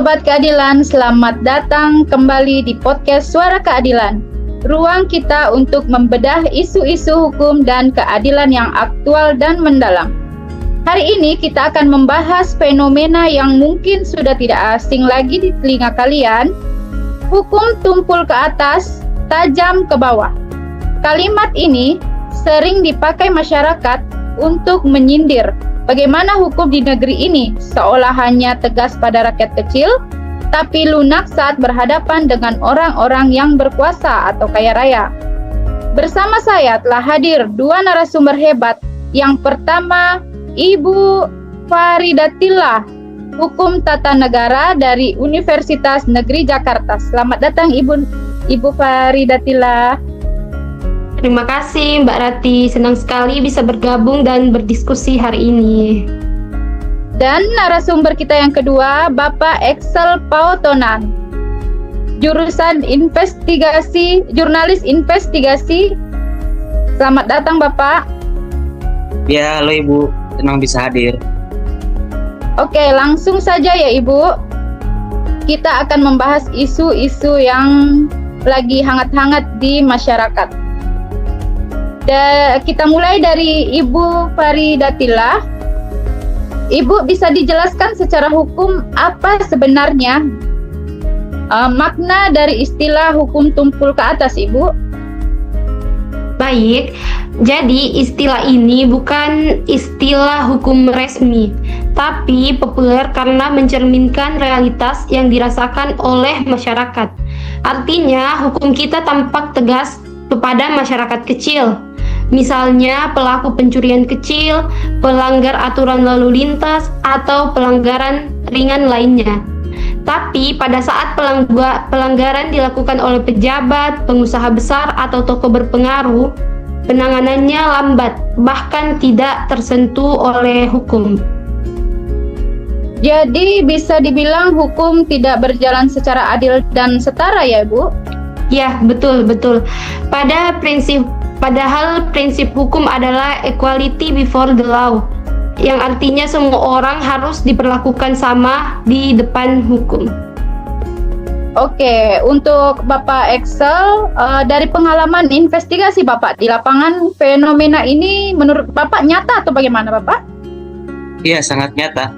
Sobat Keadilan, selamat datang kembali di podcast Suara Keadilan. Ruang kita untuk membedah isu-isu hukum dan keadilan yang aktual dan mendalam. Hari ini kita akan membahas fenomena yang mungkin sudah tidak asing lagi di telinga kalian. Hukum tumpul ke atas, tajam ke bawah. Kalimat ini sering dipakai masyarakat untuk menyindir bagaimana hukum di negeri ini seolah hanya tegas pada rakyat kecil, tapi lunak saat berhadapan dengan orang-orang yang berkuasa atau kaya raya. Bersama saya telah hadir dua narasumber hebat. Yang pertama, Ibu Faridatillah, Hukum Tata Negara dari Universitas Negeri Jakarta. Selamat datang Ibu Faridatillah. Terima kasih Mbak Rati, senang sekali bisa bergabung dan berdiskusi hari ini. Dan narasumber kita yang kedua, Bapak Excel Pautonan, jurusan jurnalis investigasi. Selamat datang Bapak. Ya, halo Ibu, senang bisa hadir. Oke, langsung saja ya Ibu. Kita akan membahas isu-isu yang lagi hangat-hangat di masyarakat. Kita mulai dari Ibu Faridatillah. Ibu bisa dijelaskan secara hukum apa sebenarnya makna dari istilah hukum tumpul ke atas, Ibu? Baik, jadi istilah ini bukan istilah hukum resmi, tapi populer karena mencerminkan realitas yang dirasakan oleh masyarakat. Artinya, hukum kita tampak tegas kepada masyarakat kecil. Misalnya pelakuk pencurian kecil, pelanggar aturan lalu lintas, atau pelanggaran ringan lainnya. Tapi pada saat pelanggaran dilakukan oleh pejabat, pengusaha besar, atau tokoh berpengaruh, penanganannya lambat, bahkan tidak tersentuh oleh hukum. Jadi bisa dibilang hukum tidak berjalan secara adil dan setara ya, Bu? Ya, betul. Padahal prinsip hukum adalah equality before the law, yang artinya semua orang harus diperlakukan sama di depan hukum. Oke, untuk Bapak Excel, dari pengalaman investigasi Bapak di lapangan, fenomena ini menurut Bapak nyata atau bagaimana Bapak? Iya, sangat nyata.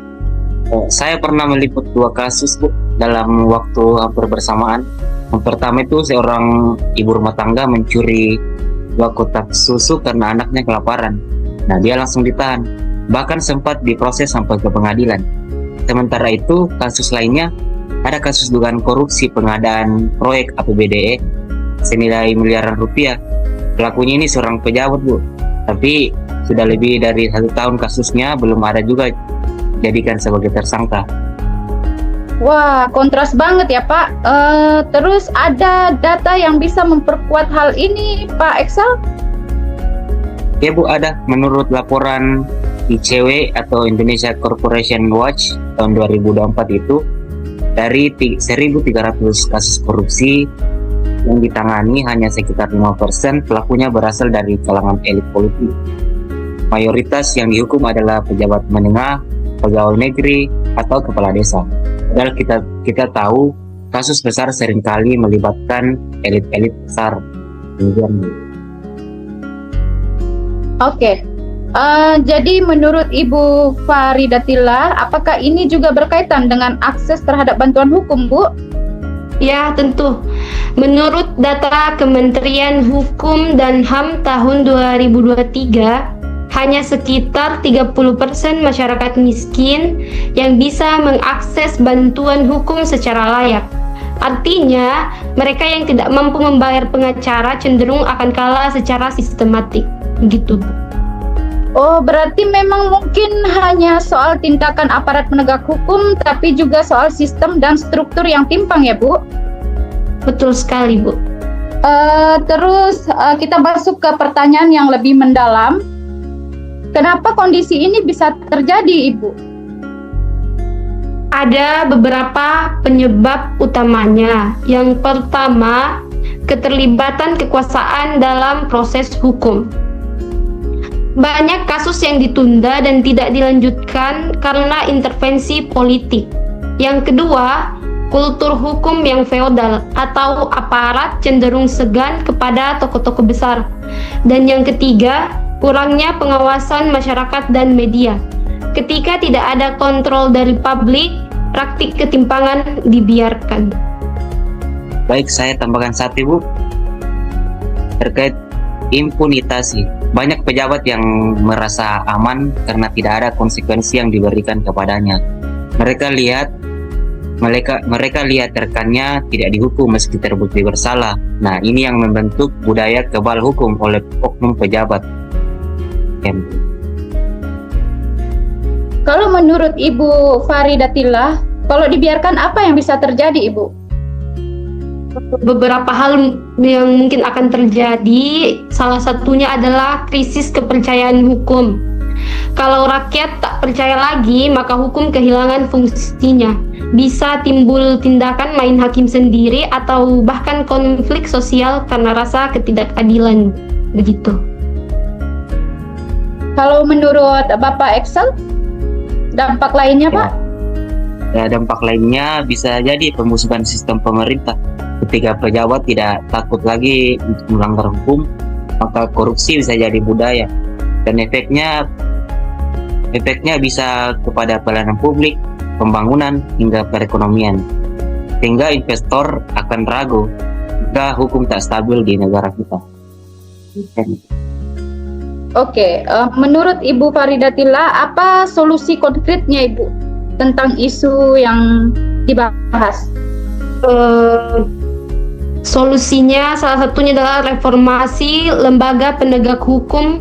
Saya pernah meliput 2 kasus, Bu, dalam waktu hampir bersamaan. Yang pertama itu seorang ibu rumah tangga mencuri 2 kotak susu karena anaknya kelaparan. Nah, dia langsung ditahan. Bahkan sempat diproses sampai ke pengadilan. Sementara itu, kasus lainnya ada kasus dugaan korupsi pengadaan proyek APBDE senilai miliaran rupiah. Pelakunya ini seorang pejabat, Bu. Tapi sudah lebih dari 1 tahun kasusnya, belum ada juga jadikan sebagai tersangka. Wah, kontras banget ya Pak. Terus ada data yang bisa memperkuat hal ini, Pak Excel? Ya Bu, ada. Menurut laporan ICW atau Indonesia Corporation Watch tahun 2024 itu, dari 1.300 kasus korupsi yang ditangani, hanya sekitar 5% pelakunya berasal dari kalangan elit politik. Mayoritas yang dihukum adalah pejabat menengah, pegawai negeri, atau kepala desa. Padahal kita tahu kasus besar seringkali melibatkan elit-elit besar. Oke, jadi menurut Ibu Faridatillah, apakah ini juga berkaitan dengan akses terhadap bantuan hukum, Bu? Ya, tentu. Menurut data Kementerian Hukum dan HAM tahun 2023, hanya sekitar 30% masyarakat miskin yang bisa mengakses bantuan hukum secara layak. Artinya, mereka yang tidak mampu membayar pengacara cenderung akan kalah secara sistematik. Begitu. Oh, berarti memang mungkin hanya soal tindakan aparat penegak hukum, tapi juga soal sistem dan struktur yang timpang ya, Bu? Betul sekali, Bu. Terus kita masuk ke pertanyaan yang lebih mendalam. Kenapa kondisi ini bisa terjadi, Ibu? Ada beberapa penyebab utamanya. Yang pertama, keterlibatan kekuasaan dalam proses hukum. Banyak kasus yang ditunda dan tidak dilanjutkan karena intervensi politik. Yang kedua, kultur hukum yang feodal atau aparat cenderung segan kepada tokoh-tokoh besar. Dan yang ketiga, kurangnya pengawasan masyarakat dan media. Ketika tidak ada kontrol dari publik, praktik ketimpangan dibiarkan. Baik, saya tambahkan satu, Bu. Terkait impunitas, banyak pejabat yang merasa aman karena tidak ada konsekuensi yang diberikan kepadanya. Mereka lihat rekannya tidak dihukum meski terbukti bersalah. Nah, ini yang membentuk budaya kebal hukum oleh oknum pejabat. Kalau menurut Ibu Faridatillah, kalau dibiarkan apa yang bisa terjadi, Ibu? Beberapa hal yang mungkin akan terjadi, salah satunya adalah krisis kepercayaan hukum. Kalau rakyat tak percaya lagi, maka hukum kehilangan fungsinya. Bisa timbul tindakan main hakim sendiri atau bahkan konflik sosial karena rasa ketidakadilan. Begitu. Kalau menurut Bapak Excel, dampak lainnya, Pak? Ya, dampak lainnya bisa jadi pemusuhan sistem pemerintah. Ketika pejabat tidak takut lagi untuk melanggar hukum, maka korupsi bisa jadi budaya. Dan efeknya bisa kepada pelayanan publik, pembangunan, hingga perekonomian. Sehingga investor akan ragu jika hukum tak stabil di negara kita. Oke, menurut Ibu Faridatillah, apa solusi konkretnya, Ibu, tentang isu yang dibahas? Solusinya salah satunya adalah reformasi lembaga penegak hukum,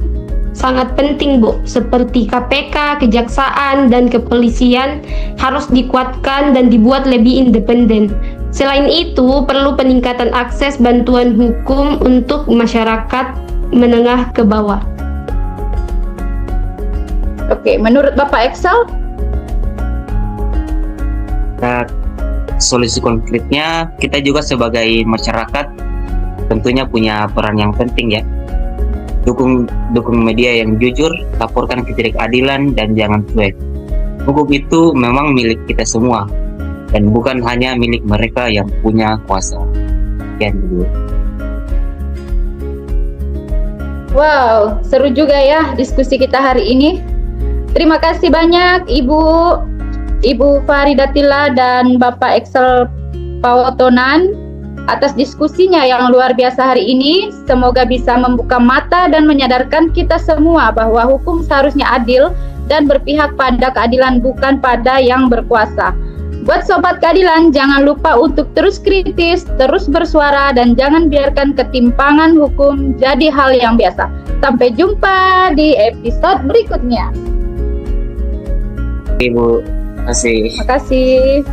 sangat penting, Bu. Seperti KPK, Kejaksaan, dan Kepolisian harus dikuatkan dan dibuat lebih independen. Selain itu, perlu peningkatan akses bantuan hukum untuk masyarakat menengah ke bawah. Oke, menurut Bapak Excel? Nah, solusi konkretnya, kita juga sebagai masyarakat tentunya punya peran yang penting, ya. Dukung media yang jujur, laporkan ketidakadilan, dan jangan cuek. Hukum itu memang milik kita semua dan bukan hanya milik mereka yang punya kuasa. Sekian dulu. Wow, seru juga ya diskusi kita hari ini. Terima kasih banyak Ibu Faridatillah dan Bapak Excel Pawotonan atas diskusinya yang luar biasa hari ini. Semoga bisa membuka mata dan menyadarkan kita semua bahwa hukum seharusnya adil dan berpihak pada keadilan, bukan pada yang berkuasa. Buat Sobat Keadilan, jangan lupa untuk terus kritis, terus bersuara, dan jangan biarkan ketimpangan hukum jadi hal yang biasa. Sampai jumpa di episode berikutnya. Ibu, terima kasih. Terima kasih.